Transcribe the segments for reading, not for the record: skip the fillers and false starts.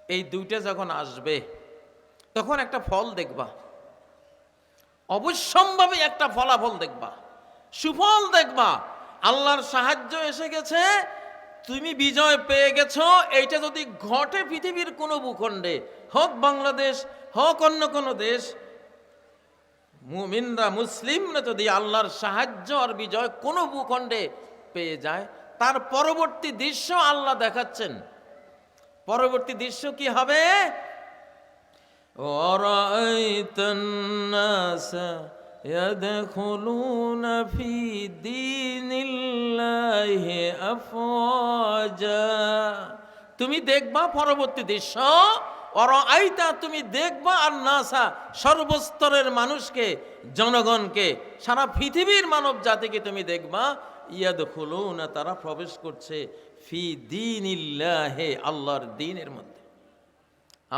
এই দুইটা যখন আসবে তখন একটা ফল দেখবা, অবশ্যম্ভাবী একটা ফলাফল দেখবা, সুফল দেখবা। আল্লাহর সাহায্য এসে গেছে, তুমি বিজয় পেয়ে গেছো। এইটা যদি ঘটে পৃথিবীর কোনো ভূখণ্ডে, হোক বাংলাদেশ হোক অন্য কোনো দেশ, মুমিনরা মুসলিমরা যদি আল্লাহর সাহায্য আর বিজয় কোনো ভূখণ্ডে পেয়ে যায়, তার পরবর্তী দৃশ্য আল্লাহ দেখাচ্ছেন। পরবর্তী দৃশ্য কি হবে? وَرَأَيْتَ النَّاسَ يَدْخُلُونَ فِي دِينِ اللَّهِ أَفْوَاجًا। তুমি দেখবা পরবর্তী দৃশ্য, ওয়ারাআইতা, তুমি দেখবা আন-নাসা, সর্বস্তরের মানুষকে, জনগণকে, সারা পৃথিবীর মানব জাতিকে তুমি দেখবা, ইয়াদখুলুনা, তারা প্রবেশ করছে, ফি দীনিল্লাহি, আল্লাহর দ্বীনের মধ্যে,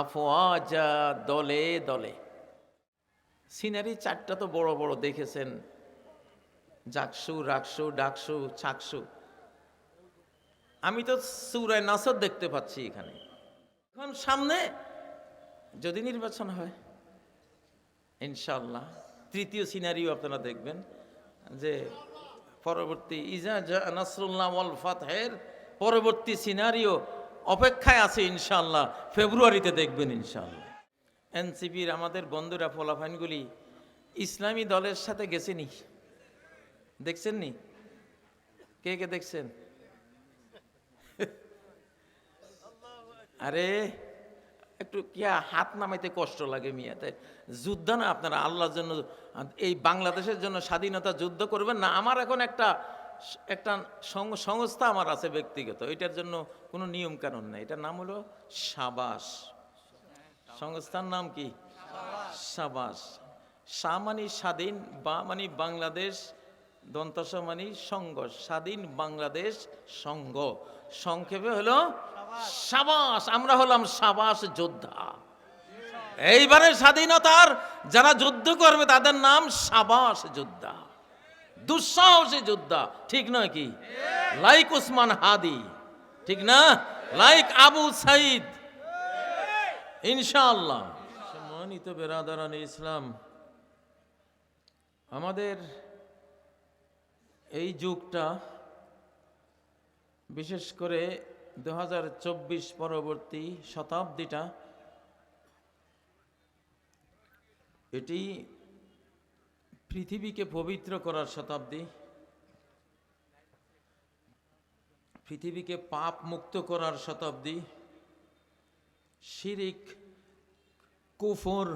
আফওয়াজা, দলে দলে। সিনারি চারটা তো বড় বড় দেখেছেন, জাকসু, রাকসু, ডাকসু, ছাকসু। আমি তো সূরা নাসর দেখতে পাচ্ছি এখানে। এখন সামনে যদি নির্বাচন হয়, ইনশাআল্লাহ তৃতীয় সিনারিও আপনারা দেখবেন, যে পরবর্তী ইজা জা নাসরুল্লাহ ওয়াল ফাতহের পরবর্তী সিনারিও অপেক্ষায় আছে ইনশাআল্লাহ, ফেব্রুয়ারিতে দেখবেন ইনশাআল্লাহ। এনসিপির আমাদের বন্ধুরা, ফলাফাইনগুলি ইসলামী দলের সাথে গেছেনি, দেখছেন নি? কে কে দেখছেন? আরে একটু কিয়া হাত নামাইতে কষ্ট লাগে মিয়াতে। যুদ্ধ না আপনারা আল্লাহর জন্য, এই বাংলাদেশের জন্য স্বাধীনতা যুদ্ধ করবেন না। আমার এখন একটা সংস্থা আমার আছে ব্যক্তিগত, এটার জন্য কোনো নিয়ম কানুন নেই। এটার নাম হলো সাবাস। সংস্থার নাম কি? সাবাস। সা মানি স্বাধীন, বা মানি বাংলাদেশ, দন্তস মানি সংঘ, স্বাধীন বাংলাদেশ সংঘ, সংক্ষেপে হলো সাবাস। আমরা হলাম সাবাস যোদ্ধা। এইবারে স্বাধীনতার যারা যুদ্ধ করবে তাদের নাম সাবাস যোদ্ধা, দুঃসাহসী যোদ্ধা, ঠিক নয় কি? লাইক উসমান হাদি, ঠিক না? লাইক আবু সাইদ, ইনশাআল্লাহ। সম্মানিত বেরাদারান ইসলাম, আমাদের এই যুগটা, বিশেষ করে 2024 পরবর্তী শতাব্দীটা, এটি পৃথিবীকে পবিত্র করার শতাব্দী, পৃথিবীকে পাপ মুক্ত করার শতাব্দী, শিরিক, কুফর,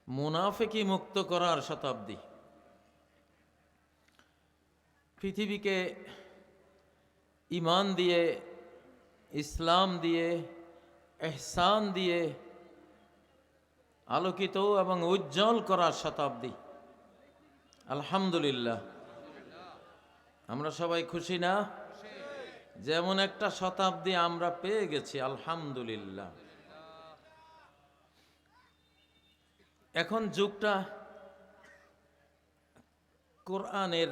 মুনাফিকি মুক্ত করার শতাব্দী। পৃথিবীকে ঈমান দিয়ে, ইসলাম দিয়ে, ইহসান দিয়ে আলোকিত এবং উজ্জ্বল করার শতাব্দী। আলহামদুলিল্লাহ, আমরা সবাই খুশি না? যেমন একটা শতাব্দী আমরা পেয়ে গেছি, আলহামদুলিল্লাহ। এখন যুগটা কোরআনের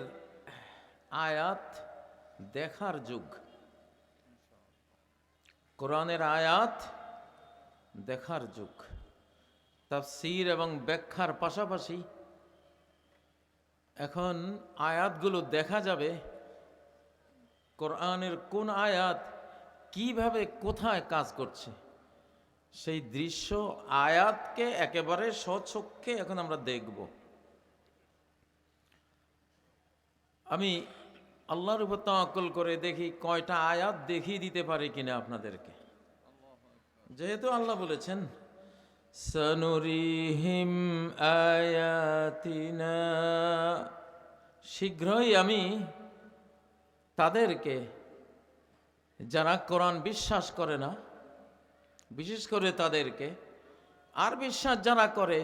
আয়াত দেখার যুগ, কোরআনের আয়াত দেখার যুগ। তাফসীর এবং ব্যাখ্যার পাশাপাশি এখন আয়াতগুলো দেখা যাবে, কোরআনের কোন আয়াত কিভাবে কোথায় কাজ করছে, সেই দৃশ্য আয়াতকে একেবারে স্বচক্ষে এখন আমরা দেখব। আমি আল্লাহর উপর তাওয়াক্কুল করে দেখি কয়টা আয়াত দেখিয়ে দিতে পারি কিনা আপনাদেরকে। যেহেতু আল্লাহ বলেছেন সানুরিহিম আয়াতিনা, শীঘ্রই আমি তাদেরকে, যারা কোরআন বিশ্বাস করে না, বিশেষ করে তাদেরকে, আর বিশ্বাস যারা করে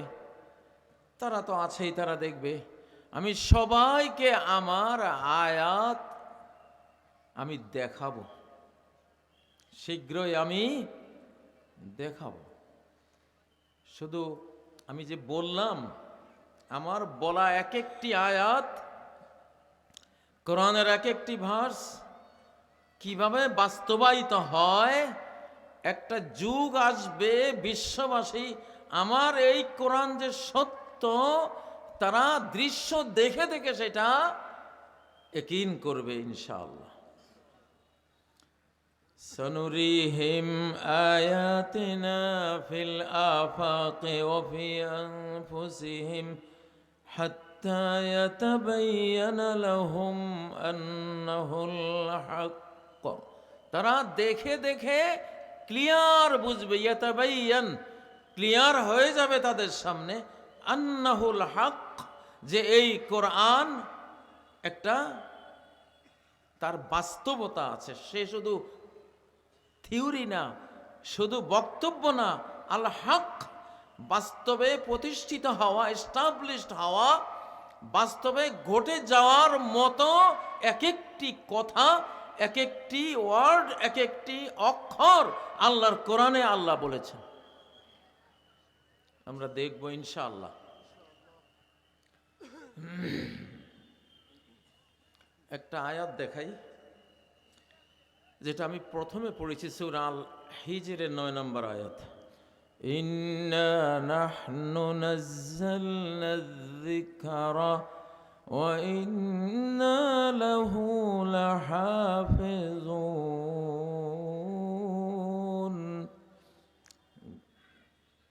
তারা তো আছেই, তারা দেখবে, আমি সবাইকে আমার আয়াত আমি দেখাবো, শীঘ্রই আমি দেখাবো। শুধু আমি যে বললাম, আমার বলা এক একটি আয়াত, কোরআনের এক একটি ভার্স কিভাবে বাস্তবায়িত হয়, একটা যুগ আসবে বিশ্ববাসী আমার এই কোরআন যে সত্য তারা দৃশ্য দেখে দেখে সেটা ইয়াকিন করবে ইনশাআল্লাহ। সনুরিহিম আয়াতিনা ফিল আফাকি ওয়া ফি আনফুসিহিম হাত্তা ইয়াতাবায়ানা লাহুম আন্নাহুল হক। তারা দেখে দেখে ক্লিয়ার বুঝবে, ইয়াতাবায়ান ক্লিয়ার হয়ে যাবে তাদের সামনে, আন্নাহুল হক যে এই কোরআন একটা তার বাস্তবতা আছে। সে শুধু থিওরি না, শুধু বক্তব্য না, আল হক বাস্তবে প্রতিষ্ঠিত হওয়া, এস্টাবলিশড হওয়া, বাস্তবে ঘটে যাওয়ার মতো এক একটি কথা, এক একটি ওয়ার্ড, এক একটি অক্ষর আল্লাহর কোরআনে আল্লাহ বলেছেন। আমরা দেখব ইনশাআল্লাহ। একটা আয়াত দেখাই যেটা আমি প্রথমে পড়েছি, সূরা আল হিজরের 9 নম্বর আয়াত। ইন্না নাহনু নাযালনা যিকরা ওয়া ইন্না লাহু লাহাফিজুন।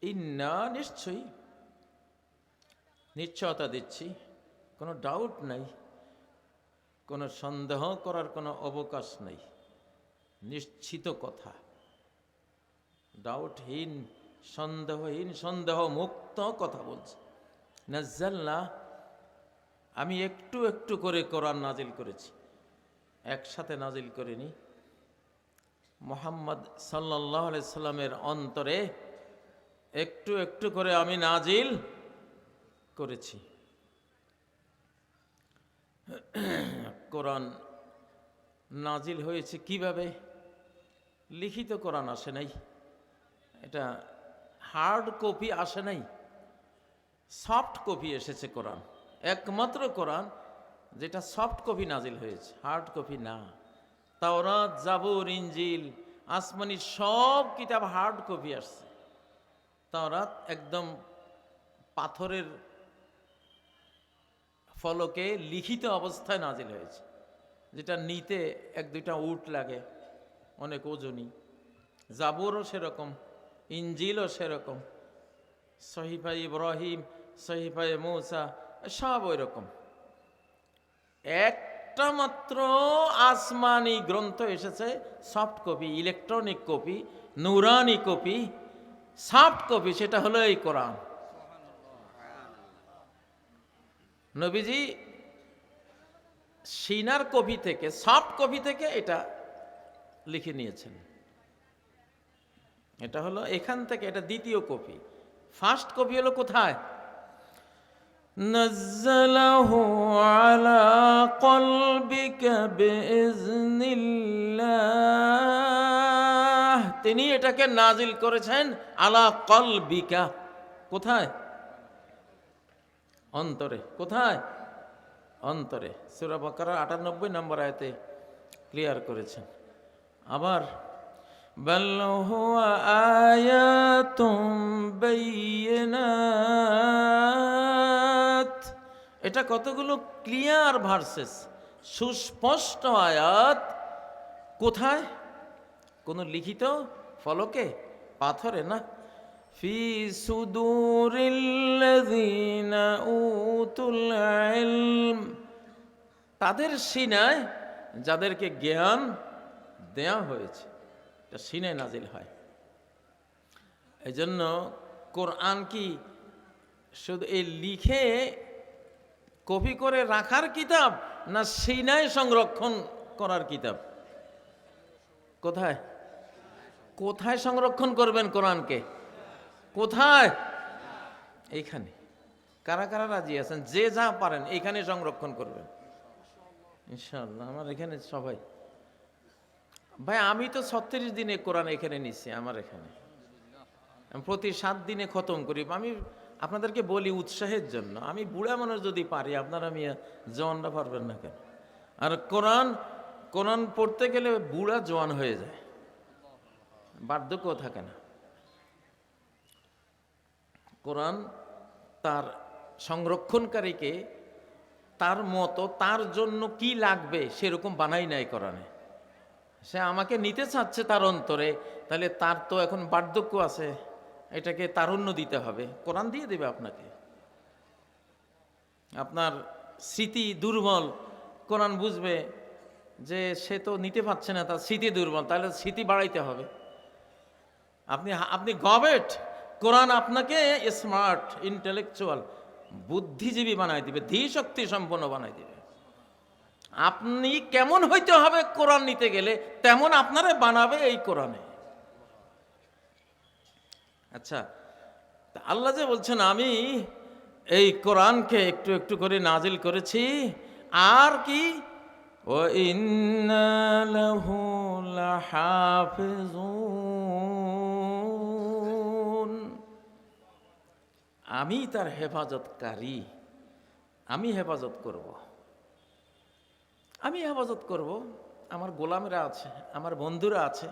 ইন্না নিশ্চয়ই, নিশ্চয়তা দিচ্ছি, কোনো ডাউট নাই, কোনো সন্দেহ করার কোনো অবকাশ নেই, নিশ্চিত কথা, ডাউটহীন, সন্দেহহীন, সন্দেহ মুক্ত কথা বলছে। নাজ্জালনা আমি একটু একটু করে কোরআন নাজিল করেছি, একসাথে নাজিল করিনি। মুহাম্মদ সাল্লাল্লাহু আলাইহি সাল্লামের অন্তরে একটু একটু করে আমি নাজিল করেছি। কোরআন নাজিল হয়েছে কিভাবে? লিখিত কোরআন আসে নাই, এটা হার্ড কপি আসে নাই, সফট কপি এসেছে কোরআন। একমাত্র কোরআন যেটা সফট কপি নাজিল হয়েছে, হার্ড কপি না। তাওরাত, জাবুর, ইনজিল, আসমানি সব কিতাব হার্ড কপি আসছে। তাওরাত একদম পাথরের ফলকে লিখিত অবস্থায় নাজিল হয়েছে, যেটা নিতে 1-2টা উট লাগে, অনেক ওজনী। জাবুরও সেরকম, ইনজিলও সেরকম, সহিফা ইব্রাহিম, সহিফা মূসা সব ওই রকম। একটা মাত্র আসমানি গ্রন্থ এসেছে সফট কপি, ইলেকট্রনিক কপি, নুরানি কপি, সফট কপি, সেটা হলো এই কোরআন। নবীজি সিনার কপি থেকে, সফট কপি থেকে এটা লিখে নিয়েছেন। এটা হলো এখান থেকে, এটা দ্বিতীয় কপি। ফার্স্ট কপি হলো কোথায়? নাযালাহু আলা কলবিকা বিইজনিল্লাহ, তিনি এটাকে নাজিল করেছেন আলা কলবিকা। কোথায়? অন্তরে। কোথায়? অন্তরে। সূরা বাকারা 98 নম্বর আয়াতে ক্লিয়ার করেছেন। আবার বাল হুয়া আয়াতুম বাইয়িনাত, এটা কতগুলো ক্লিয়ার ভার্সেস, সুস্পষ্ট আয়াত। কোথায়? কোন লিখিত ফলকে, পাথরে না। ফি সুদুরিল্লাযিনা উতুল ইলম, তাদের সিনায় যাদেরকে জ্ঞান দেয়া হয়েছে, এটা সিনায় নাজিল হয়। এই জন্য কোরআন কি শুধু এই লিখে কপি করে রাখার কিতাব, না সিনায় সংরক্ষণ করার কিতাব? কোথায়? কোথায় সংরক্ষণ করবেন কোরআনকে? কোথায়? এইখানে। কারা কারা রাজি আছেন? যে যা পারেন এইখানে সংরক্ষণ করবেন ইনশাআল্লাহ। আমার এখানে সবাই, ভাই আমি তো 36 দিনে কোরআন এখানে নিচ্ছি, আমার এখানে আমি প্রতি 7 দিনে খতম করি। আমি আপনাদেরকে বলি উৎসাহের জন্য, আমি বুড়া মানুষ যদি পারি, আপনারা মিয়া জওয়ানরা পারবেন না কেন? আর কোরআন পড়তে গেলে বুড়া জওয়ান হয়ে যায়, বার্ধক্য থাকে না। কোরআন তার সংরক্ষণকারীকে তার মতো তার জন্য কি লাগবে সেরকম বানাই নাই কোরআনে। সে আমাকে নিতে চাচ্ছে তার অন্তরে, তাহলে তার তো এখন বার্ধক্য আছে, এটাকে তারুণ্য দিতে হবে, কোরআন দিয়ে দেবে আপনাকে। আপনার স্মৃতি দুর্বল, কোরআন বুঝবে যে সে তো নিতে পারছে না, তার স্মৃতি দুর্বল, তাহলে স্মৃতি বাড়াইতে হবে। আপনি গবেট, কোরআন আপনাকে স্মার্ট ইন্টেলেকচুয়াল বুদ্ধিজীবী বানাই দিবে, ধী শক্তি সম্পন্ন বানাই দিবে। আপনি কেমন হইতে হবে কোরআন নিতে গেলে, তেমন আপনারে বানাবে এই কোরআনে। আচ্ছা, আল্লাহ যে বলছেন আমি এই কোরআনকে একটু একটু করে নাজিল করেছি, আর কি ওয়া ইন্না লাহু লাহাফিজুন, আমি তার হেফাজতকারী, আমি হেফাজত করব, আমি হেফাজত করব। আমার গোলামেরা আছে, আমার বন্ধুরা আছে,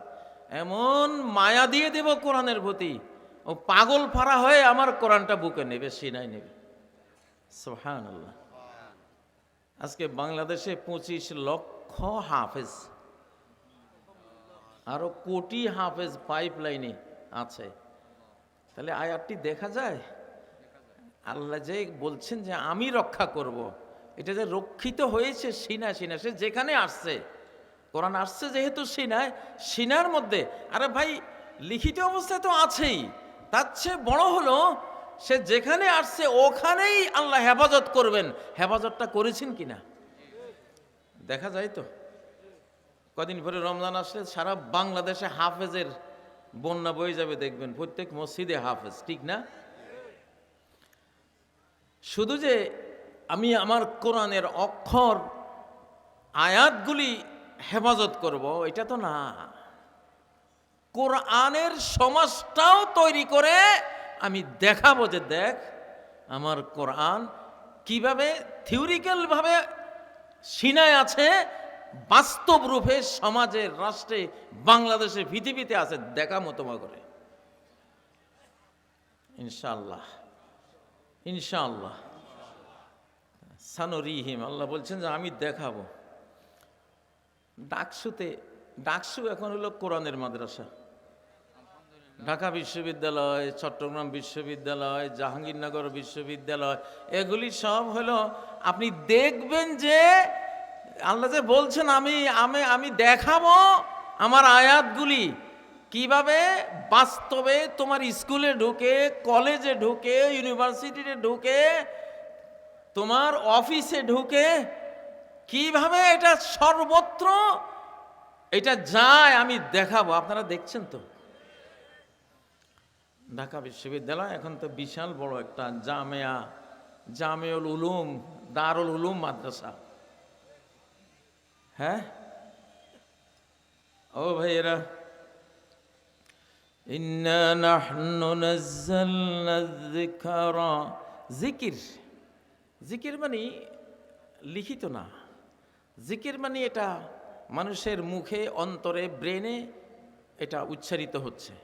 এমন মায়া দিয়ে দেব কোরআনের প্রতি, ও পাগল ফাড়া হয়ে আমার কোরআনটা বুকে নেবে, সিনায় নেবে। সুবহানাল্লাহ। আজকে বাংলাদেশে 25 লক্ষ হাফেজ, আরো কোটি হাফেজ পাইপলাইনে আছে। তাহলে আয়াতটি দেখা যায়, আল্লাহ যে বলছেন যে আমি রক্ষা করব, এটা যে রক্ষিত হয়েছে সিনা, সিনা সে যেখানে আসছে, কোরআন আসছে যেহেতু সিনায়, সিনার মধ্যে, আরে ভাই লিখিত অবস্থায় তো আছেই, তার চেয়ে বড় হলো সে যেখানে আসছে ওখানেই আল্লাহ হেফাজত করবেন। হেফাজতটা করেছেন কিনা দেখা যায় তো। কদিন পরে রমজান আসলে সারা বাংলাদেশে হাফেজের বন্যা বয়ে যাবে, দেখবেন প্রত্যেক মসজিদে হাফেজ, ঠিক না? শুধু যে আমি আমার কোরআনের অক্ষর আয়াতগুলি হেফাজত করব এটা তো না, কোরআনের সমাজটাও তৈরি করে আমি দেখাবো যে দেখ আমার কোরআন কিভাবে থিওরিক্যাল ভাবে সিনায় আছে, বাস্তব রূপে সমাজে, রাষ্ট্রে, বাংলাদেশে, পৃথিবীতে আছে, দেখামো তোমা করে ইনশাআল্লাহ। ইনশাআল্লাহ সানুরিহিম, আল্লাহ বলছেন যে আমি দেখাবো। ডাকসু এখন হলো কোরআনের মাদ্রাসা। ঢাকা বিশ্ববিদ্যালয়, চট্টগ্রাম বিশ্ববিদ্যালয়, জাহাঙ্গীরনগর বিশ্ববিদ্যালয়, এগুলি সব হলো, আপনি দেখবেন যে আল্লাহ যে বলছেন আমি দেখাবো আমার আয়াতগুলি কিভাবে বাস্তবে তোমার স্কুলে ঢুকে, কলেজে ঢুকে, ইউনিভার্সিটিতে ঢুকে, তোমার অফিসে ঢুকে, কিভাবে এটা সর্বত্র এটা যায় আমি দেখাবো। আপনারা দেখছেন তো ঢাকা বিশ্ববিদ্যালয় এখন তো বিশাল বড় একটা জামেউল উলুম, দারুল উলুম মাদ্রাসা। হ্যাঁ ও ভাইয়েরা, ইন্না নাহনু নাযালনা যিকরা, জিকির মানে লিখিত না, জিকির মানে এটা মানুষের মুখে, অন্তরে, ব্রেনে এটা উচ্চারিত হচ্ছে,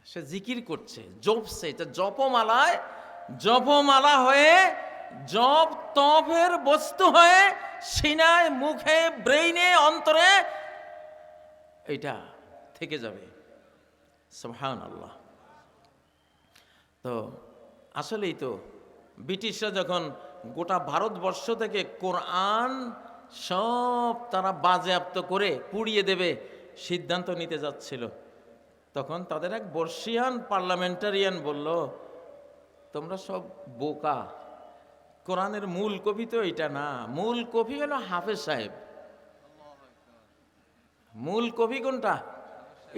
সে জিকির করছে, জপছে, এটা জপমালা হয়ে জপ তপের বস্তু হয়ে সিনায়, মুখে, ব্রেইনে, অন্তরে এটা থেকে যাবে। সুবহানাল্লাহ। তো আসলেই তো ব্রিটিশরা যখন গোটা ভারতবর্ষ থেকে কোরআন সব তারা বাজেয়াপ্ত করে পুড়িয়ে দেবে সিদ্ধান্ত নিতে যাচ্ছিল, তখন তাদের এক বর্ষিয়ান পার্লামেন্টারিয়ান বলল, তোমরা সব বোকা, কোরআনের মূল কপি তো এটা না, মূল কপি হলো হাফেজ সাহেব। মূল কপি কোনটা?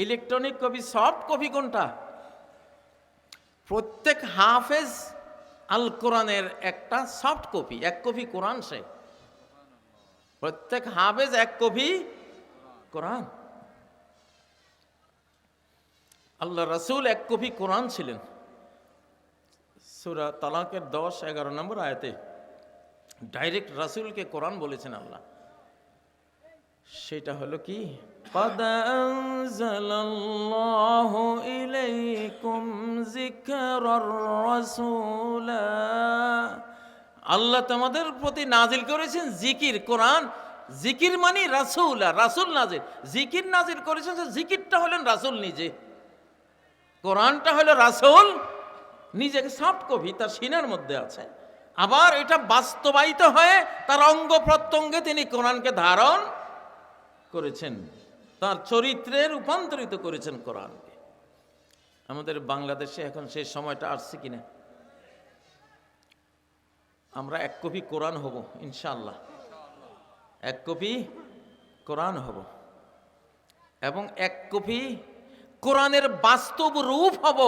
ইলেকট্রনিক কপি, সফট কপি কোনটা? প্রত্যেক হাফেজ আল কোরআনের একটা সফট কপি, এক কপি কোরআন, সে প্রত্যেক হাফেজ এক কপি কোরআন। আল্লাহ রাসূল এক কপি কোরআন ছিলেন। সূরা তালাকের 10-11 নম্বর আয়াতে ডাইরেক্ট রাসূলকে কোরআন বলেছেন আল্লাহ। সেটা হলো কি, قد أنزل الله إليكم ذكرا رسولا আল্লাহ তোমাদের প্রতি নাজিল করেছেন জিকির, কোরআন। জিকির মানে রাসূল, রাসূল নাজিল। জিকির নাজিল করেছেন, জিকিরটা হলেন রাসূল নিজে, কোরআনটা হলো রাসূল নিজেকে সফট কপি তার সিনার মধ্যে আছে। আবার এটা বাস্তবায়িত হয়ে তার অঙ্গ প্রত্যঙ্গে তিনি কোরআনকে ধারণ করেছেন, তার চরিত্রে রূপান্তরিত করেছেন কোরআনকে। আমাদের বাংলাদেশে এখন সেই সময়টা আসছে কিনা? আমরা এক কপি কোরআন হব ইনশাআল্লাহ, এক কপি কোরআন হব এবং এক কপি কোরআনের বাস্তব রূপ হব।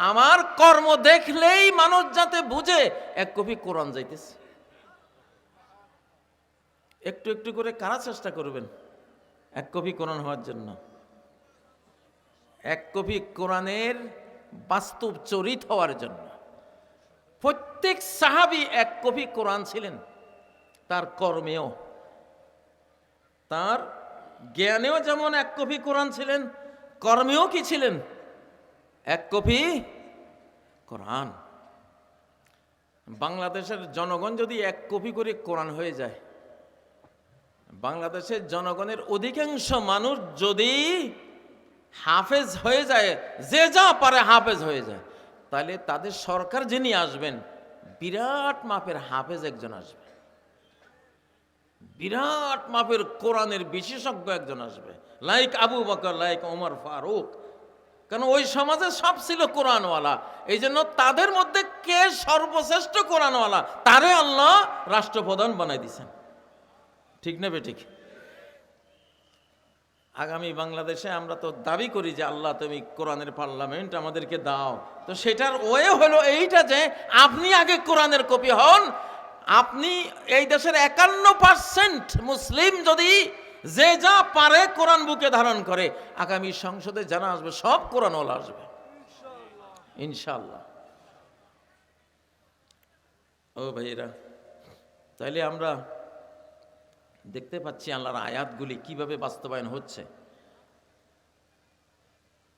আমার কর্ম দেখলেই মানুষ যাতে বুঝে এক কপি কোরআন যাইতেছে। একটু একটু করে কারা চেষ্টা করবেন এক কপি কোরআন হওয়ার জন্য? এক কপি কোরআনের বাস্তব চরিত হওয়ার জন্য। প্রত্যেক সাহাবী এক কপি কোরআন ছিলেন, তার কর্মেও, তার জ্ঞানেও যেমন এক কপি কোরআন ছিলেন, কর্মেও কি ছিলেন? এক কপি কোরআন। বাংলাদেশের জনগণ যদি এক কপি করে কোরআন হয়ে যায়, বাংলাদেশের জনগণের অধিকাংশ মানুষ যদি হাফেজ হয়ে যায়, যে যা পারে হাফেজ হয়ে যায়, তাহলে তাদের সরকার যিনি আসবেন বিরাট মাপের হাফেজ একজন আসবে, বিরাট মাপের কোরআনের বিশেষজ্ঞ একজন আসবে, লাইক আবু বকর, লাইক ওমর ফারুক। কারণ ওই সমাজে সব ছিল কোরআনওয়ালা, এই জন্য তাদের মধ্যে কে সর্বশ্রেষ্ঠ কোরআনওয়ালা তারে আল্লাহ রাষ্ট্রপ্রধান বানাই দিয়েছেন। ঠিক না বে ঠিক? আগামী বাংলাদেশে আমরা তো দাবি করি যে আল্লাহ তুমি কোরআনের পার্লামেন্ট আমাদেরকে দাও, তো সেটার ওয়ে হলো এইটা যে আপনি আগে কোরআনের কপি হন। আপনি এই দেশের 51% মুসলিম যদি যে যা পারে কোরআন বুকে ধারণ করে, আগামী সংসদে যারা আসবে সব কোরআনওয়ালা আসবে ইনশাআল্লাহ। ও ভাইরা, তাইলে আমরা দেখতে পাচ্ছি আল্লাহর আয়াতগুলি কিভাবে বাস্তবায়ন হচ্ছে।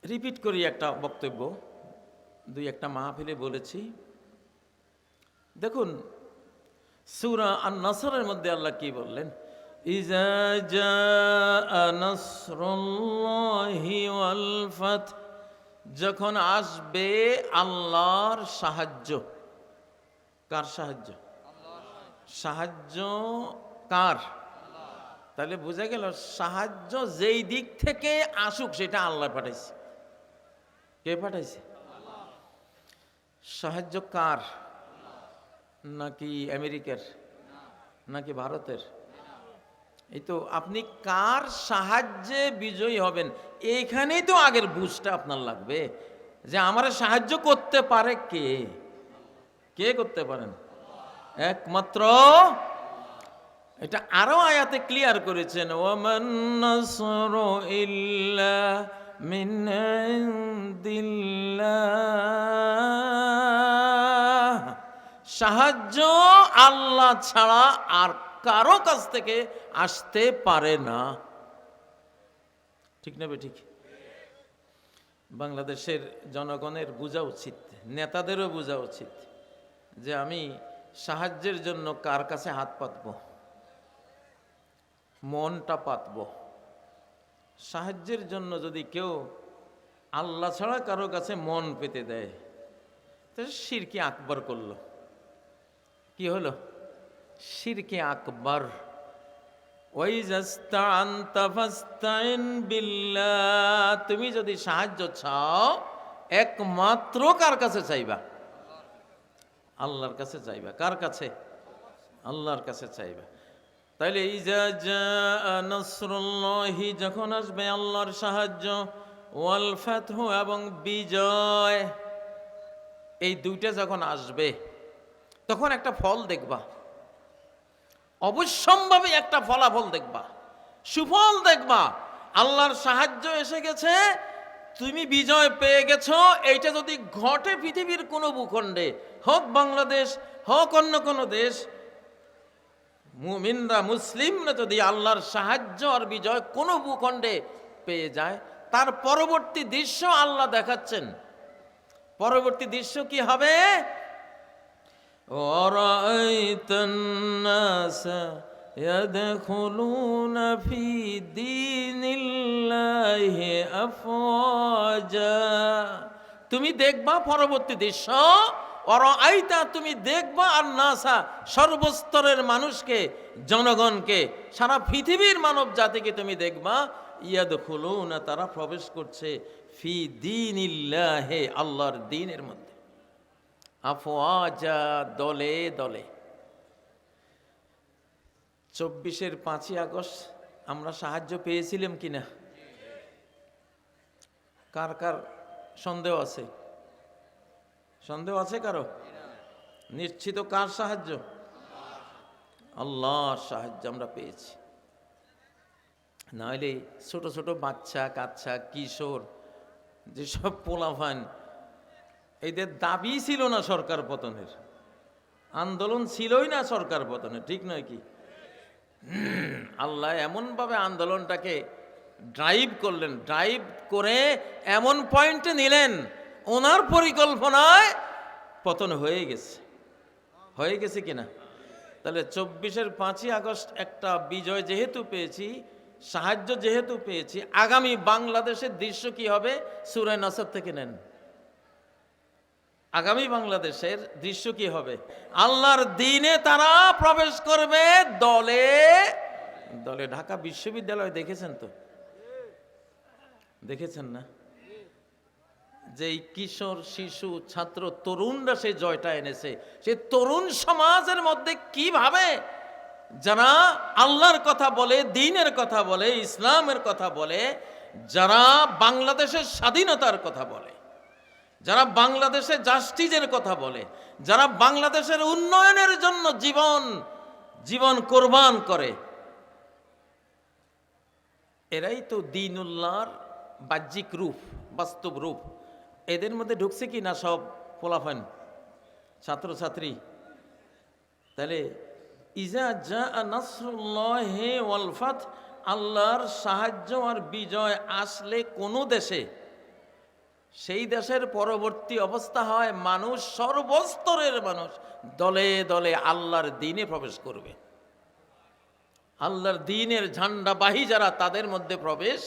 রিপিট করি একটা বক্তব্য, দুই একটা মাহফিলে বলেছি। দেখুন সূরা আন-নাসরের মধ্যে আল্লাহ কি বললেন? ইজা জাআ নাসরুল্লাহি ওয়াল ফাত, যখন আসবে আল্লাহর সাহায্য। কার সাহায্য? সাহায্য কার? তাহলে বোঝা গেল সাহায্য যেই দিক থেকে আসুক সেটা আল্লাহ পাঠাইছে। কে পাঠাইছে? সাহায্য কার? নাকি আমেরিকার, নাকি ভারতের? এই তো আপনি কার সাহায্যে বিজয়ী হবেন, এইখানেই তো আগের বুঝটা আপনার লাগবে যে আমার সাহায্য করতে পারে কে। কে করতে পারেন? একমাত্র। এটা আরো আয়াতে ক্লিয়ার করেছেন, ওয়ামান নাসরু ইল্লা মিন ইনদিল্লাহ, সাহায্য আল্লাহ ছাড়া আর কারো কাছ থেকে আসতে পারে না। ঠিক না ঠিক? বাংলাদেশের জনগণের বোঝা উচিত, নেতাদেরও বোঝা উচিত যে আমি সাহায্যের জন্য কার কাছে হাত পাতব, মনটা পাতব। সাহায্যের জন্য যদি কেউ আল্লাহ ছাড়া কারো কাছে মন পেতে দেয়, তো শিরকে আকবার করলো। কি হলো? শিরকে আকবার। ওয়াইজাস্তাআনতা ফাস্তাইন বিল্লাহ, তুমি যদি সাহায্য চাও একমাত্র কার কাছে চাইবা? আল্লাহর কাছে চাইবা। কার কাছে? আল্লাহর কাছে চাইবা। তাইলে ইজা জাআ নাসরুল্লাহি, যখন আসবে আল্লাহর সাহায্য, ওয়াল ফাতহু এবং বিজয়, এই দুইটা যখন আসবে তখন একটা ফল দেখবা, অবশ্যম্ভাবী একটা ফলাফল দেখবা, সুফল দেখবা। আল্লাহর সাহায্য এসে গেছে, তুমি বিজয় পেয়ে গেছো। এইটা যদি ঘটে পৃথিবীর কোনো ভূখণ্ডে, হোক বাংলাদেশ, হোক অন্য কোনো দেশ, মুমিনরা মুসলিমরা যদি আল্লাহর সাহায্য আর বিজয় কোনো ভূখণ্ডে পেয়ে যায়, তার পরবর্তী দৃশ্য আল্লাহ দেখাচ্ছেন। পরবর্তী দৃশ্য কি হবে? ওয়ারাআইতান নাসা ইয়াদখুলুনা ফি দীনিল্লাহি আফওয়াজা। তুমি দেখবা পরবর্তী দৃশ্য, ওয়ারাআইতা তুমি দেখবা আন-নাসা সর্বস্তরের মানুষকে, জনগণকে, সারা পৃথিবীর মানব জাতিকে তুমি দেখবা, ইয়াদখুলুনা তারা প্রবেশ করছে ফি দীনিল্লাহি আল্লাহর দ্বীনের মধ্যে, আফওয়াজা দলে দলে। 24-এর 5ই আগস্ট আমরা সাহায্য পেয়েছিলাম কিনা? কার কার সন্দেহ আছে? সন্দেহ আছে কারো? নিশ্চিত কার সাহায্য? আল্লাহর সাহায্য আমরা পেয়েছি। নাহলে ছোট ছোট বাচ্চা কাচ্চা কিশোর যেসব পোলাফান, এদের দাবি ছিল না সরকার পতনের, আন্দোলন ছিলই না সরকার পতনের, ঠিক নয় কি? আল্লাহ এমনভাবে আন্দোলনটাকে ড্রাইভ করলেন, ড্রাইভ করে এমন পয়েন্টে নিলেন, ওনার পরিকল্পনায় পতন হয়ে গেছে। হয়ে গেছে কিনা? তাহলে 24-এর 5ই আগস্ট একটা বিজয় যেহেতু পেয়েছি, সাহায্য যেহেতু পেয়েছি, আগামী বাংলাদেশের দৃশ্য কি হবে? সূরা নাসর থেকে নেন। আগামী বাংলাদেশের দৃশ্য কি হবে? আল্লাহর দ্বীনে তারা প্রবেশ করবে দলে দলে। ঢাকা বিশ্ববিদ্যালয় দেখেছেন তো? দেখেছেন না? যেই কিশোর শিশু ছাত্র তরুণরা সেই জয়টা এনেছে, সেই তরুণ সমাজের মধ্যে কিভাবে যারা আল্লাহর কথা বলে, দ্বীনের কথা বলে, ইসলামের কথা বলে, যারা বাংলাদেশের স্বাধীনতার কথা বলে, যারা বাংলাদেশের জাস্টিসের কথা বলে, যারা বাংলাদেশের উন্নয়নের জন্য জীবন কোরবান করে, এরাই তো দ্বীনুল্লাহর বাহ্যিক রূপ, বাস্তব রূপ। এদের মধ্যে ঢুকছে কি না সব পোলাফান ছাত্রছাত্রী? তাহলে ইজা জাআ নাসরুল্লাহি ওয়াল ফাত, আল্লাহর সাহায্য আর বিজয় আসলে কোন দেশে, সেই দেশের পরবর্তী অবস্থা হয় মানুষ, সর্বস্তরের মানুষ দলে দলে আল্লাহর দ্বীনে প্রবেশ করবে। আল্লাহর দ্বীনের ঝান্ডাবাহী যারা, তাদের মধ্যে প্রবেশ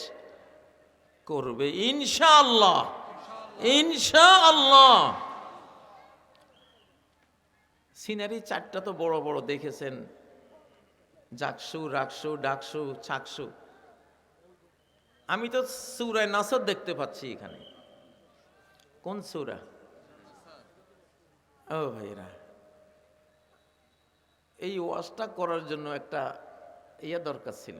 করবে ইনশাআল্লাহ, ইনশাআল্লাহ। সিনারি 4টা তো বড় বড় দেখেছেন, জাকসু, রাকসু, ডাকসু, ছাকসু। আমি তো সূরা নাসর দেখতে পাচ্ছি এখানে। কোন সূরা? ও ভাইরা, এই ওয়াজটা করার জন্য একটা দরকার ছিল।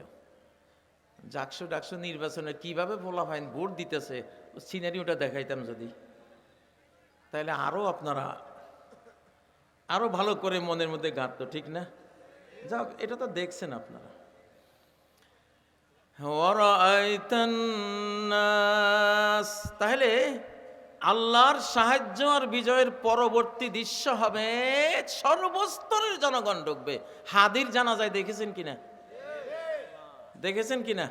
জাকসু ডাকসু নির্বাচনে কিভাবে বলা হয় ভোট দিতেছে, সিনারিওটা দেখাইতাম যদি, তাহলে আপনারা আরো ভালো করে মনের মধ্যে গাঁথতো, ঠিক না? যাক, এটা তো দেখছেন আপনারা। তাহলে আল্লাহর সাহায্য আর বিজয়ের পরবর্তী দৃশ্য হবে সর্বস্তরের জনগণ ঢুকবে। হাদির জানাজায় দেখেছেন কিনা? দেখেছেন কিনা?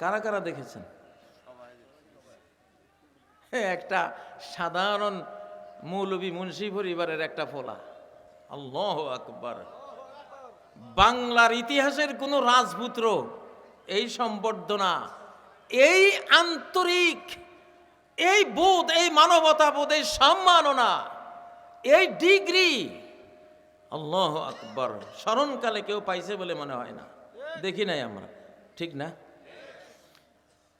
কারা কারা দেখেছেন? একটা সাধারণ মৌলবী মুন্সি পরিবারের একটা ফোলা। আল্লাহু আকবার। বাংলার ইতিহাসের কোন রাজপুত্র এই সম্বর্ধনা, এই আন্তরিক, এই বোধ, এই মানবতা বোধ, এই সম্মাননা, এই ডিগ্রি, আল্লাহু আকবার, স্মরণকালে কেউ পাইছে বলে মনে হয় না, দেখি নাই আমরা, ঠিক না?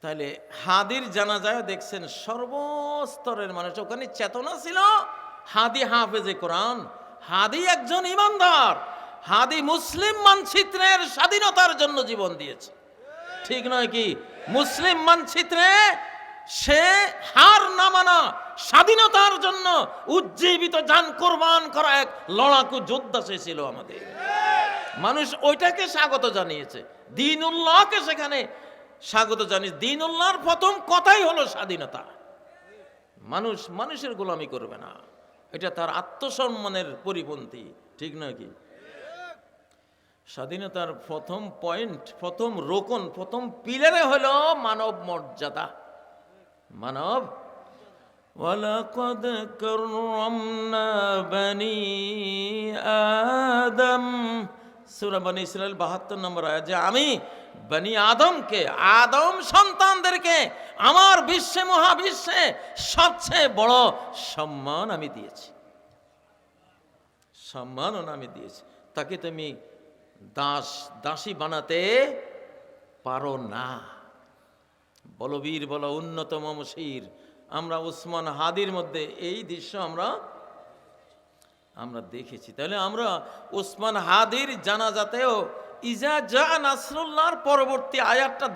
তাহলে হাদির জানাজায় দেখছেন সর্বস্তরের মানুষ, ওখানে চেতনা ছিল। হাদি হাফেজে কোরআন, হাদি একজন ইমানদার, হাদি মুসলিম মানচিত্রের স্বাধীনতার জন্য জীবন দিয়েছে, ঠিক নয় কি? মুসলিম মানচিত্রে সে হার না মানা, স্বাধীনতার জন্য উজ্জীবিত জান কোরবান করা এক লড়াকু যোদ্ধা সে ছিল। আমাদের মানুষ ওইটাকে স্বাগত জানিয়েছে, দ্বীনুল্লাহকে সেখানে স্বাগত জানিয়েছে। দ্বীনুল্লাহর প্রথম কথাই হলো স্বাধীনতা। মানুষ মানুষের গোলামি করবে না, এটা তার আত্মসম্মানের পরিপন্থী, ঠিক নয় কি? স্বাধীনতার প্রথম পয়েন্ট, প্রথম রোকন, প্রথম পিলারে হলো মানব মর্যাদা। মানব, ওয়ালাকাদ কাররামনা বনি আদম, সূরা বনী ইসরাঈল 72 নম্বর আয়াত, যে আমি বনি আদমকে, আদম সন্তানদেরকে আমার বিশ্বে, মহাবিশ্বে সবচেয়ে বড় সম্মান আমি দিয়েছি, সম্মাননা আমি দিয়েছি। তাকে তুমি দাস দাসী বানাতে পারো না। বলবীর বলো উন্নত মমশির। আমরা উসমান হাদির মধ্যে এই দৃশ্য আমরা দেখেছি। তাহলে আমরা উসমান হাদির জানাজাতেও ইজা জা নাসরুল্লাহর পরবর্তী আয়াতটা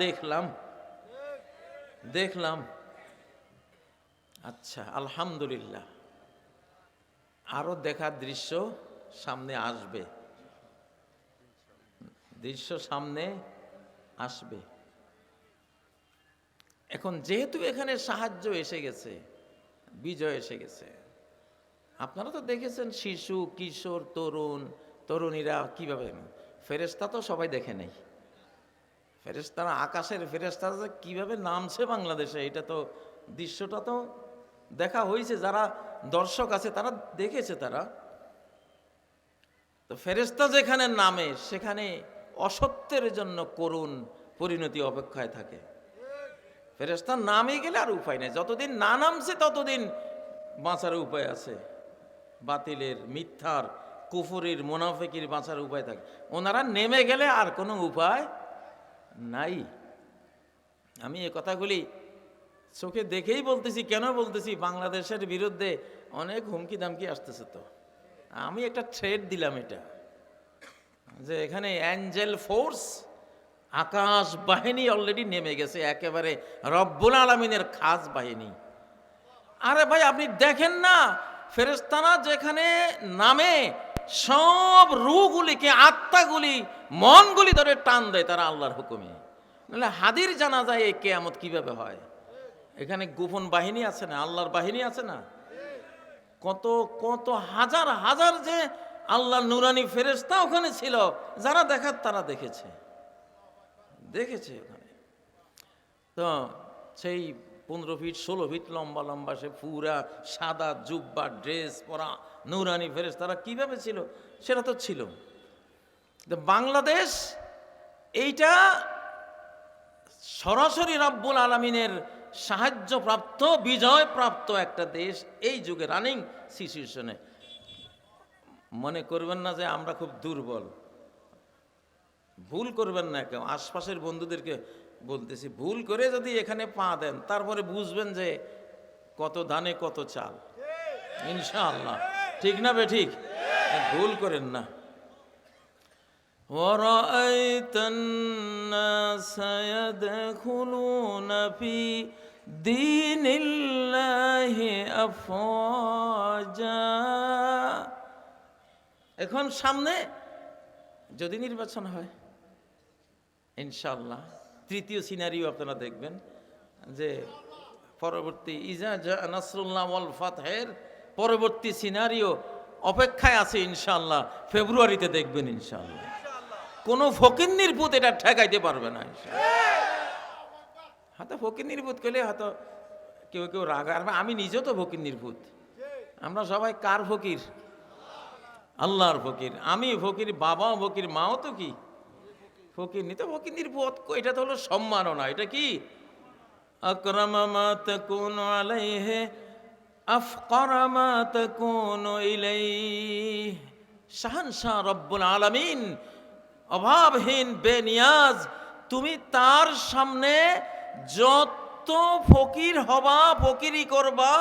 দেখলাম। আচ্ছা, আলহামদুলিল্লাহ, আরো দেখার দৃশ্য সামনে আসবে, এখন যেহেতু এখানে সাহায্য এসে গেছে, বিজয় এসে গেছে, আপনারা তো দেখেছেন শিশু, কিশোর, তরুণীরা কিভাবে, ফেরেশতা তো সবাই দেখে নেই, ফেরেশতারা, আকাশের ফেরেশতারা কিভাবে নামছে বাংলাদেশে, এটা তো দৃশ্যটা তো দেখা হয়েছে, যারা দর্শক আছে তারা দেখেছে। তারা তো ফেরেশতা যেখানে নামে সেখানে অসত্যের জন্য করুণ পরিণতি অপেক্ষায় থাকে। ফেরেশতা নামে গেলে আর উপায় নেই, যতদিন না নামছে ততদিন বাঁচার উপায় আছে। বাতিলের, মিথ্যার, কুফরির, মুনাফিকির বাঁচার উপায় থাকে। ওনারা নেমে গেলে আর কোনো উপায় নাই। আমি এই কথাগুলি চোখে দেখেই বলতেছি। কেন বলতেছি? বাংলাদেশের বিরুদ্ধে অনেক হুমকি দামকি আসতেছে। তো আমি একটা থ্রেড দিলাম এটা, যে এখানে অ্যাঞ্জেল ফোর্স, আকাশ বাহিনী অলরেডি নেমে গেছে, একেবারে রব্বুল আলামিনের খাস বাহিনী। আরে ভাই, আপনি দেখেন না, ফেরেশতারা যেখানে নামে সব রূহগুলিকে, আত্মাগুলি, মনগুলি ধরে টান দেয় তারা আল্লাহর হুকুমে। নাহলে হাদির জানা যায় এই কিয়ামত কিভাবে হয়। এখানে গোপন বাহিনী আছে না, আল্লাহর বাহিনী আছে না, কত কত হাজার হাজার যে আল্লাহর নুরানি ফেরেশতা ওখানে ছিল, যারা দেখার তারা দেখেছে ওখানে। তো সেই 15 ফিট 16 ফিট লম্বা লম্বা সে পুরা সাদা জুব্বা ড্রেস পরা নুরানি ফেরেশতারা কিভাবে ছিল সেটা তো ছিল। বাংলাদেশ এইটা সরাসরি রব্বুল আলামিনের সাহায্যপ্রাপ্ত, বিজয়প্রাপ্ত একটা দেশ এই যুগে, রানিং সিচুয়েশনে। মনে করবেন না যে আমরা খুব দুর্বল, ভুল করবেন না কেউ। আশপাশের বন্ধুদেরকে বলতেছি, ভুল করে যদি এখানে পা দেন তারপরে বুঝবেন যে কত ধানে কত চাল, ইনশাআল্লাহ। ঠিক না বে ঠিক? ভুল করেন না। وَرَأَيْتَ النَّاسَ يَدْخُلُونَ فِي دِينِ اللَّهِ أَفْوَاجًا। এখন সামনে যদি নির্বাচন হয় ইনশাআল্লাহ, তৃতীয় সিনারিও আপনারা দেখবেন, যে পরবর্তী ইজা জা নাসরুল্লাহ ওয়াল ফাতহের পরবর্তী সিনারিও অপেক্ষায় আছে ইনশাআল্লাহ। ফেব্রুয়ারিতে দেখবেন ইনশাআল্লাহ। কোনো ফকিন্নির ভূত এটা ঠেকাইতে পারবে না। হয়তো ফকিন্নির ভূত করলে হয়তো কেউ রাগ, আমি নিজেও তো ফকিন্নির ভূত। আমরা সবাই কার ফকির? আল্লাহর ফকির। আমি ফকির, বাবাও ফকির, মাও তো কি ফকির। নি তো ফকিন্নির ভূত, এটা তো হলো সম্মাননা। এটা কি? আকরামা মা তাকুনু আলাইহি আফকারা মা তাকুনু ইলাইহি। শাহানশাহ রব্বুল আলামিন, অভাবহীন, বেনিয়াজ। তুমি তার সামনে যত ফকির হবা, ফকিরি করবা,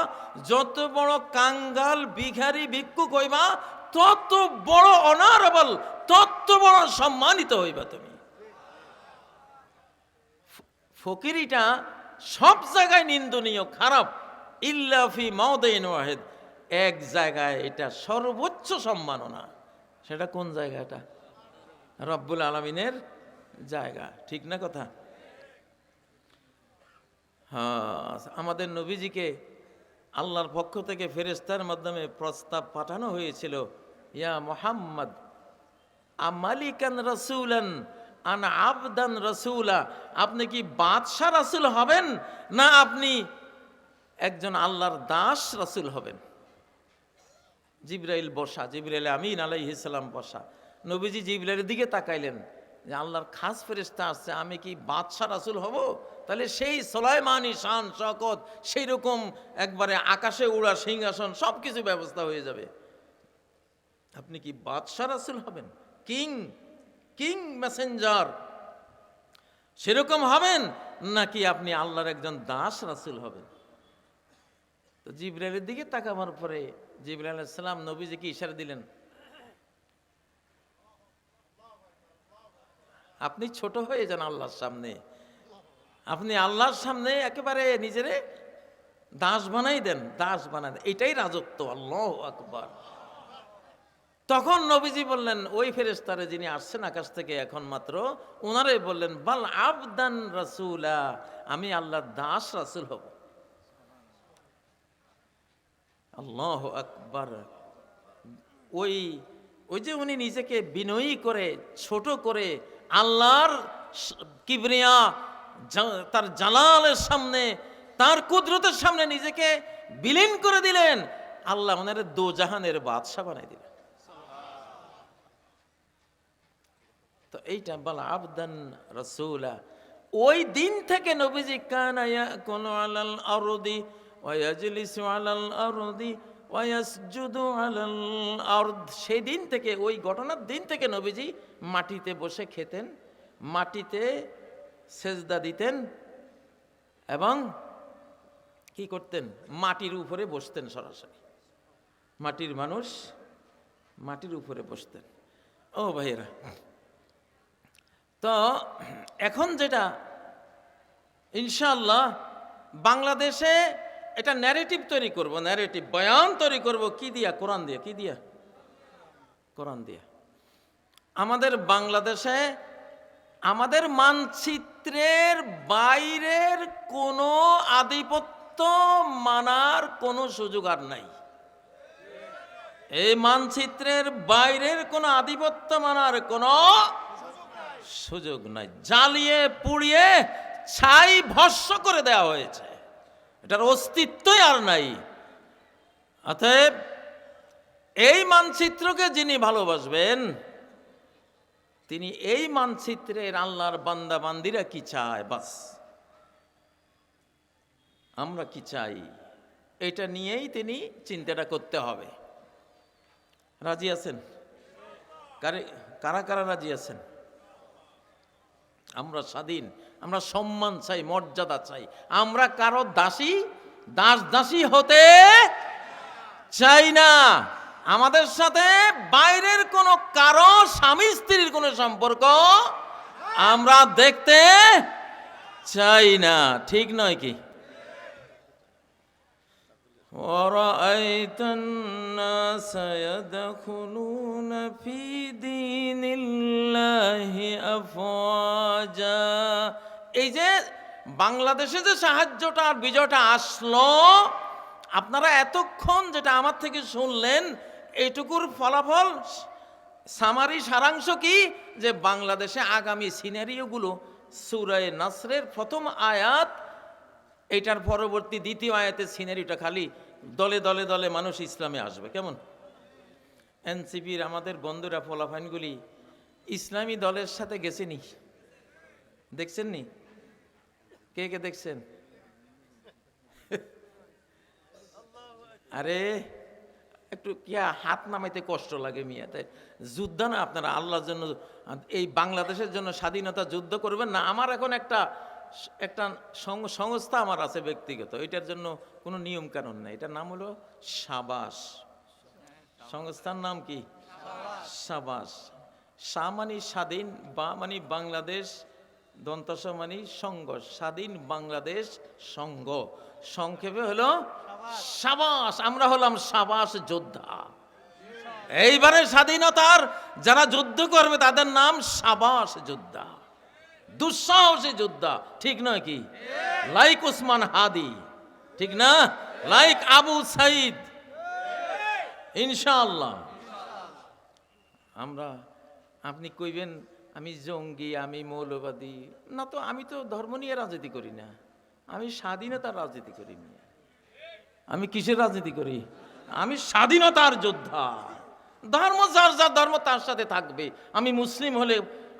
যত বড় কাঙ্গাল, ভিখারি, ভিক্ষুক হইবা, তত বড় অনারেবল, তত বড় সম্মানিত হইবা তুমি। ফকিরিটা সব জায়গায় নিন্দনীয়, খারাপ। ইল্লা ফি মাওদিন ওয়াহিদ, এক জায়গায় এটা সর্বোচ্চ সম্মাননা। সেটা কোন জায়গাটা? রব্বুল আলামিনের জায়গা। ঠিক না কথা? হ্যাঁ, আমাদের নবীজিকে আল্লাহর পক্ষ থেকে ফেরেশতার মাধ্যমে প্রস্তাব পাঠানো হয়েছিল, ইয়া মুহাম্মদ আমালিকান রাসূলান আন আবদান রাসূলা, আপনি কি বাদশা রাসূল হবেন না আপনি একজন আল্লাহর দাস রাসূল হবেন? জিবরাইল বসা, জিবরাইল আমিন আলাইহিস সালাম বসা। নবীজি জিবরাইলের দিকে তাকাইলেন যে আল্লাহর খাস ফেরেশতা আসছে, আমি কি বাদশা রাসূল হব? তাহলে সেই সুলাইমানি শান শওকত, সেই রকম একবারে আকাশে উড়া সিংহাসন সব কিছু ব্যবস্থা হয়ে যাবে। আপনি কি বাদশা রাসূল হবেন? কিং মেসেঞ্জার সেরকম হবেন, নাকি আপনি আল্লাহর একজন দাস রাসূল হবেন? তো জিবরাইলের দিকে তাকাবার পরে জিবরাইল আলাইহিস সালাম নবীজিকে ইশারা দিলেন, আপনি ছোট হয়ে যান আল্লাহর সামনে, আপনি আল্লাহর সামনে একেবারে নিজেরে দাস বানাই দেন, দাস বানাই দেন, এটাই রাজত্ব। আল্লাহু আকবার। তখন নবীজি বললেন ওই ফেরেশতারে যিনি আসছেন আকাশ থেকে এখন মাত্র, ওনারে বললেন বাল আবদান রাসূলা, আমি আল্লাহর দাস রাসূল হব। আল্লাহু আকবার। ওই যে উনি নিজেকে বিনয়ী করে ছোট করে আল্লাহর কিবরিয়া, তার জালালের সামনে, তার কুদরতের সামনে নিজেকে বিলীন করে দিলেন, আল্লাহ ওনারে দোজাহানের বাদশা বানাই দিলেন। তো এইটা বলা আবদান রাসূলা। ওই দিন থেকে নবীজি কানা ইয়াকুলু আলাল আরদি ওয়া ইয়াজলিসু আলাল আরদি ওয়া ইয়াসজুদু আলাল আরদ। সেই দিন থেকে, ওই ঘটনার দিন থেকে নবীজি মাটিতে বসে খেতেন, মাটিতে সেজদা দিতেন এবং কি করতেন, মাটির উপরে বসতেন। সরাসরি মাটির মানুষ মাটির উপরে বসতেন। ও ভাইয়েরা, তো এখন যেটা ইনশাআল্লাহ বাংলাদেশে এটা ন্যারেটিভ তৈরি করব, ন্যারেটিভ বয়ান তৈরি করব কি দিয়া? কোরআন দিয়া। কি দিয়া? কোরআন দিয়া। আমাদের বাংলাদেশে আমাদের মানচিত্রের বাইরের কোনো আধিপত্য মানার কোনো সুযোগ আর নাই। এই মানচিত্রের বাইরের কোনো আধিপত্য মানার কোনো সুযোগ নাই। জ্বালিয়ে পুড়িয়ে ছাই ভস্ম করে দেওয়া হয়েছে, এটার অস্তিত্বই আর নাই। অতএব এই মানচিত্রকে যিনি ভালোবাসবেন, তিনি এই মানচিত্রের আল্লাহর বান্দা বান্দিরা কি চায়, বাস আমরা কি চাই, এটা নিয়েই তিনি চিন্তাটা করতে হবে। রাজি আছেন? কারা কারা রাজি আছেন? আমরা স্বাধীন, আমরা সম্মান চাই, মর্যাদা চাই, আমরা কারো দাসী হতে চাই না। আমাদের সাথে বাইরের কোনো কারো স্বামী স্ত্রীর কোনো সম্পর্ক আমরা দেখতে চাই না, ঠিক নয় কি? وَرَأَيْتَ النَّاسَ يَدْخُلُونَ فِي دِينِ اللَّهِ أَفْوَاجًا। এই যে বাংলাদেশে যে সাহায্যটা আর বিজয়টা আসলো, আপনারা এতক্ষণ যেটা আমার থেকে শুনলেন, এইটুকুর ফলাফল সামারি সারাংশ কি? যে বাংলাদেশে আগামী সিনারিওগুলো সূরা নাসরের প্রথম আয়াত, এইটার পরবর্তী দ্বিতীয় আয়াতের সিনারিটা খালি দলে দলে দলে মানুষ ইসলামে আসবে। কেমন? এনসিপির আমাদের বন্ধুরা ফলাফাইনগুলি ইসলামী দলের সাথে গেছেনি, দেখছেন নি? কে কে দেখছেন? আরে একটু কিয়া হাত নামাইতে কষ্ট লাগে মিয়া। তাই যুদ্ধ না, আপনারা আল্লাহর জন্য এই বাংলাদেশের জন্য স্বাধীনতা যুদ্ধ করবেন না। আমার এখন একটা সংস্থা আমার আছে ব্যক্তিগত, এটার জন্য কোনো নিয়ম কানুন নেই। এটার নাম হলো সাবাস। সংস্থার নাম কি? সাবাস। সা মানি স্বাধীন, বা মানি বাংলাদেশ, দন্তস মানি সংঘ, স্বাধীন বাংলাদেশ সংঘ, সংক্ষেপে হলো সাবাস। আমরা হলাম সাবাস যোদ্ধা। এইবারে স্বাধীনতার যারা যুদ্ধ করবে তাদের নাম সাবাস যোদ্ধা, দুঃসাহসী যোদ্ধা, ঠিক নয় কি? লাইক উসমান হাদি, ঠিক না? লাইক আবু সাইদ। ইনশাআল্লাহ আপনি কইবেন আমি জঙ্গি, আমি মৌলবাদী। না তো, আমি তো ধর্ম নিয়ে রাজনীতি করি না, আমি স্বাধীনতার রাজনীতি করি না। আমি কিসের রাজনীতি করি? আমি স্বাধীনতার যোদ্ধা। ধর্ম যার যার ধর্ম তার সাথে থাকবে। আমি মুসলিম হলে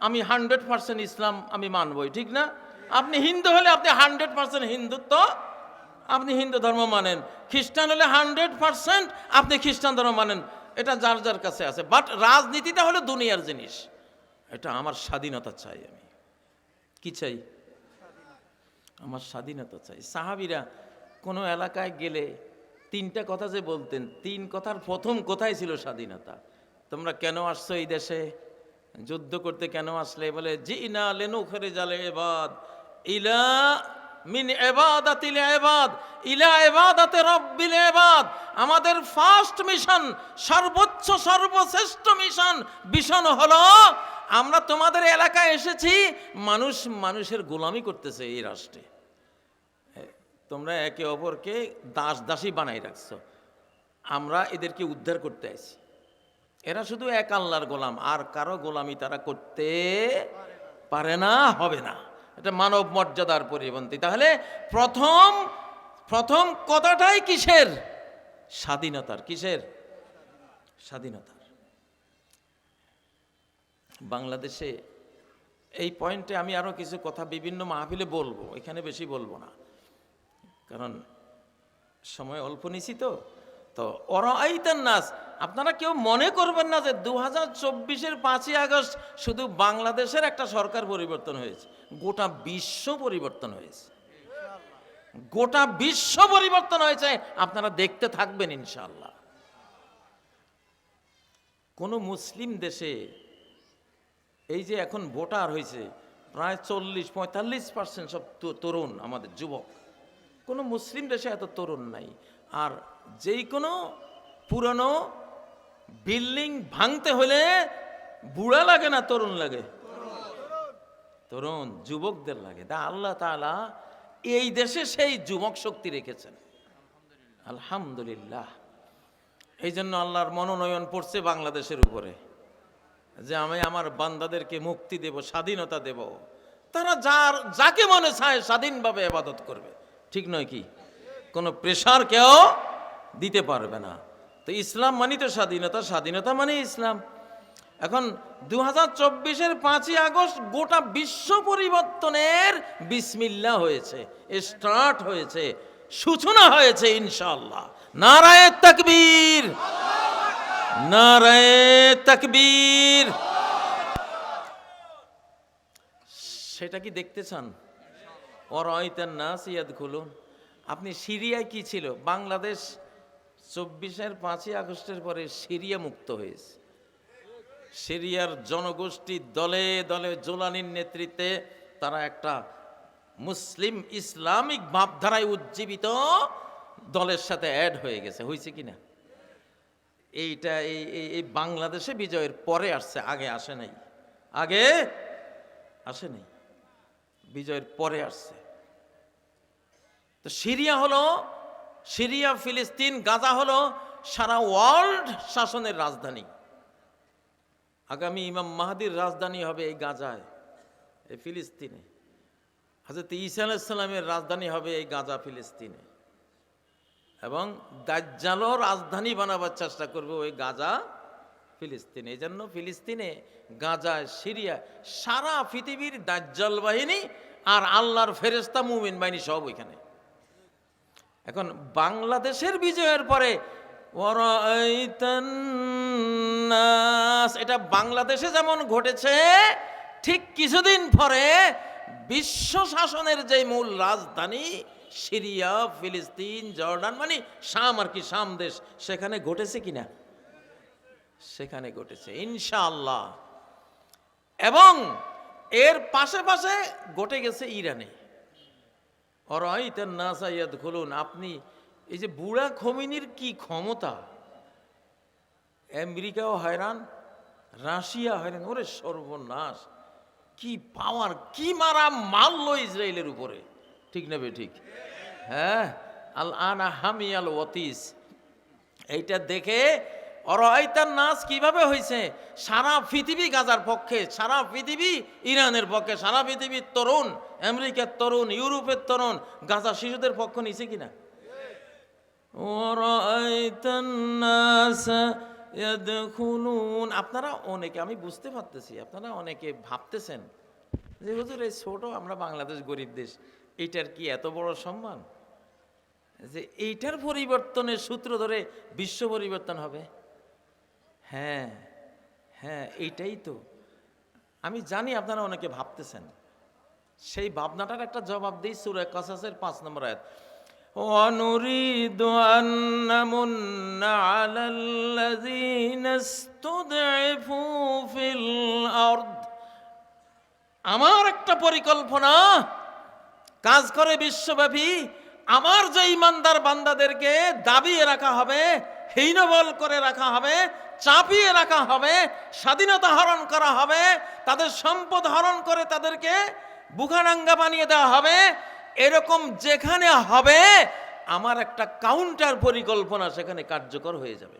আমি 100% ইসলাম আমি মানবই, ঠিক না? আপনি হিন্দু হলে আপনি 100% হিন্দুত্ব, আপনি হিন্দু ধর্ম মানেন। খ্রিস্টান হলে 100% আপনি খ্রিস্টান ধর্ম মানেন। এটা যার যার কাছে আছে। বাট রাজনীতিটা হলো দুনিয়ার জিনিস। এটা আমার স্বাধীনতা চাই। আমি কি চাই? আমার স্বাধীনতা চাই। সাহাবীরা কোনো এলাকায় গেলে তিনটা কথা যে বলতেন, তিন কথার প্রথম কথাই ছিল স্বাধীনতা। তোমরা কেন আসছো এই দেশে? যুদ্ধ করতে কেন আসলে? বলে জিনা লিনুখরিজাল ইবাদ ইলা মিন ইবাদাতিল ইবাদ ইলা ইবাদাতি রাব্বিল ইবাদ। আমাদের ফার্স্ট মিশন, সর্বোচ্চ সর্বশ্রেষ্ঠ মিশন হলো আমরা তোমাদের এলাকায় এসেছি, মানুষের গোলামি করতেছে এই রাষ্ট্রে। তোমরা একে অপরকে দাসী বানাই রাখছো, আমরা এদেরকে উদ্ধার করতে আইছি। এরা শুধু এক আল্লাহর গোলাম, আর কারো গোলামি তারা করতে পারে না, হবে না। এটা মানব মর্যাদার পরিপন্থী। তাহলে প্রথম কথাটাই কিসের? স্বাধীনতার। কিসের? স্বাধীনতার। বাংলাদেশে এই পয়েন্টে আমি আরো কিছু কথা বিভিন্ন মাহফিলে বলবো, এখানে বেশি বলবো না, কারণ সময় অল্প নিছি। তো অরাইতান নাস, আপনারা কেউ মনে করবেন না যে 2024-এর 5ই আগস্ট শুধু বাংলাদেশের একটা সরকার পরিবর্তন হয়েছে, গোটা বিশ্ব পরিবর্তন হয়েছে। গোটা বিশ্ব পরিবর্তন হয়েছে, আপনারা দেখতে থাকবেন ইনশাআল্লাহ। কোন মুসলিম দেশে এই যে এখন ভোটার হয়েছে প্রায় 40-45% সব তরুণ, আমাদের যুবক। কোনো মুসলিম দেশে এত তরুণ নাই। আর যেই কোনো পুরনো বিল্ডিং ভাঙতে হলে বুড়া লাগে না, তরুণ লাগে? তরুণ যুবকদের লাগে। তা আল্লাহ তাআলা এই দেশে সেই যুবক শক্তি রেখেছেন, আলহামদুলিল্লাহ। এই জন্য আল্লাহর মনোনয়ন পড়ছে বাংলাদেশের উপরে যে আমি আমার বান্দাদেরকে মুক্তি দেব, স্বাধীনতা দেব। তারা যাকে মনে চায় স্বাধীনভাবে ইবাদত করবে, ঠিক নয় কি? কোনো প্রেশার কেউ দিতে পারবে না। তো ইসলাম মানে তো স্বাধীনতা, স্বাধীনতা মানে ইসলাম। এখন 2024-এর 5ই আগস্ট গোটা বিশ্ব পরিবর্তনের বিসমিল্লাহ হয়েছে, স্টার্ট হয়েছে, সূচনা হয়েছে ইনশাআল্লাহ। নারায়ে তাকবীর, নারায়ে তাকবীর। সেটা কি দেখতে চান? অরাইতান নাস ইয়াদখুলুন। আপনি সিরিয়ায় কি ছিল? বাংলাদেশ 24-এর 5ই আগস্টের পরে সিরিয়া মুক্ত হয়েছে। সিরিয়ার জনগোষ্ঠী দলে দলে জোলানির নেতৃত্বে তারা একটা মুসলিম ইসলামিক ভাবধারায় উজ্জীবিত দলের সাথে অ্যাড হয়ে গেছে। হয়েছে কিনা? এইটা এই বাংলাদেশে বিজয়ের পরে আসছে, আগে আসে নাই। আগে আসে নাই, বিজয়ের পরে আসছে। তো সিরিয়া, ফিলিস্তিন, গাজা হলো সারা ওয়ার্ল্ড শাসনের রাজধানী। আগামী ইমাম মাহদির রাজধানী হবে এই গাজায়, এই ফিলিস্তিনে। হযরত ঈসা আলাইহিস সালামের রাজধানী হবে এই গাজা, ফিলিস্তিনে। এবং দাজ্জালও রাজধানী বানাবার চেষ্টা করবে ওই গাজা, ফিলিস্তিনে। এই জন্য ফিলিস্তিনে, গাজায়, সিরিয়া, সারা পৃথিবীর দাজ্জাল বাহিনী আর আল্লাহর ফেরেশতা মুমিন বাহিনী সব ওইখানে। এখন বাংলাদেশের বিজয়ের পরে এটা বাংলাদেশে যেমন ঘটেছে, ঠিক কিছুদিন পরে বিশ্ব শাসনের যে মূল রাজধানী সিরিয়া, ফিলিস্তিন, জর্ডান মানে শাম, আর কি শাম দেশ, সেখানে ঘটেছে কিনা? সেখানে ঘটেছে ইনশাআল্লাহ। এবং এর পাশে পাশে ঘটে গেছে ইরানে। অরাইতান নাস ইয়াদখুলুন। আপনি এই যে বুড়া খোমেনির কি ক্ষমতা, আমেরিকাও হয়রান, রাশিয়া হয়রান। ওরে সর্বনাশ, কি পাওয়ার, কি মারা মারলো ইসরায়েলের উপরে, ঠিক না বে ঠিক? হ্যাঁ, আল আনা হামিয়াল ওয়াতিস। এইটা দেখে অরাইতান নাস কিভাবে হয়েছে? সারা পৃথিবী গাজার পক্ষে, সারা পৃথিবী ইরানের পক্ষে, সারা পৃথিবীর তরুণ, আমেরিকার তরুণ, ইউরোপের তরুণ গাজা শিশুদের পক্ষ নিছে কিনা? অরাইতান নাস ইয়াদখুলুন। আপনারা অনেকে, আমি বুঝতে পারতেছি, আপনারা অনেকে ভাবতেছেন যে হুজুর এই ছোট আমরা বাংলাদেশ গরিব দেশ, এইটার কি এত বড় সম্মান যে এইটার পরিবর্তনের সূত্র ধরে বিশ্ব পরিবর্তন হবে? হ্যাঁ হ্যাঁ, এইটাই তো। আমি জানি আপনারা অনেকে ভাবতেছেন, সেই ভাবনাটার একটা জবাব দিই সূরা কাসাসের 5 নম্বর আয়াত। ওয়ানুরিদু আন নামুন্না আলাল্লাযীনা ইসতুদঈফু ফিল আরদ। আমার একটা পরিকল্পনা কাজ করে বিশ্বব্যাপী। আমার যে ইমানদার বান্দাদেরকে দাবিয়ে রাখা হবে, হীনবল করে রাখা হবে, চাপিয়ে রাখা হবে, স্বাধীনতা হরণ করা হবে, তাদের সম্পদ হরণ করে তাদেরকে বুখানাঙ্গা বানিয়ে দেওয়া হবে, এরকম যেখানে হবে আমার একটা কাউন্টার পরিকল্পনা সেখানে কার্যকর হয়ে যাবে।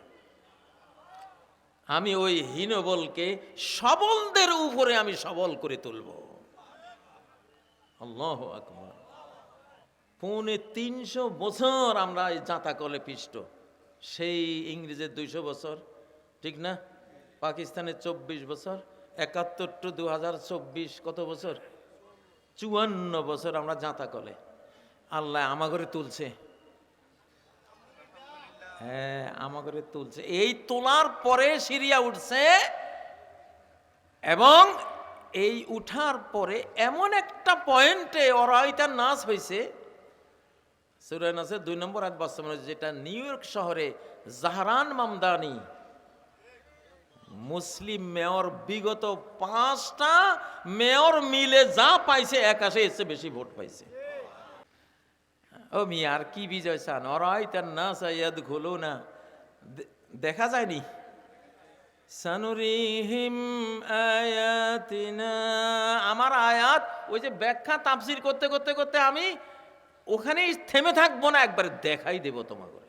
আমি ওই হীনবলকে সবলদের উপরে আমি সবল করে তুলব। আল্লাহু আকবার। 350 বছর আমরা এই জাঁতাকলে পিষ্ট, সেই ইংরেজের 200 বছর, ঠিক না? পাকিস্তানের 24 বছর, 71 টু 2024 কত বছর? 54 বছর আমরা জাঁতাকলে। আল্লাহ আমাগরে তুলছে। হ্যাঁ, আমাগরে তুলছে। এই তোলার পরে সিরিয়া উঠছে, এবং এই উঠার পরে এমন একটা পয়েন্টে অরাইতান নাস হয়েছে, সূরা নাসের 2 নম্বর আয়াত বাস্তবায়ন, যেটা নিউ ইয়র্ক শহরে জাহরান মামদানি মুসলিম মেয়র বিগত 5টা মেয়র মিলে যা পাইছে, একাশে এসে বেশি ভোট পাইছে। ও মিয়া, আর কি বিজয় চান? অরাইতান নাস ইয়াদখুলুনা, দেখা যায়নি? সানুরিহিম আয়াতিনা, আমার আয়াত ওই যে ব্যাখ্যা তাফসীর করতে করতে করতে আমি ওখানেই থেমে থাকবো না, একবারে দেখাই দেব তোমাকে।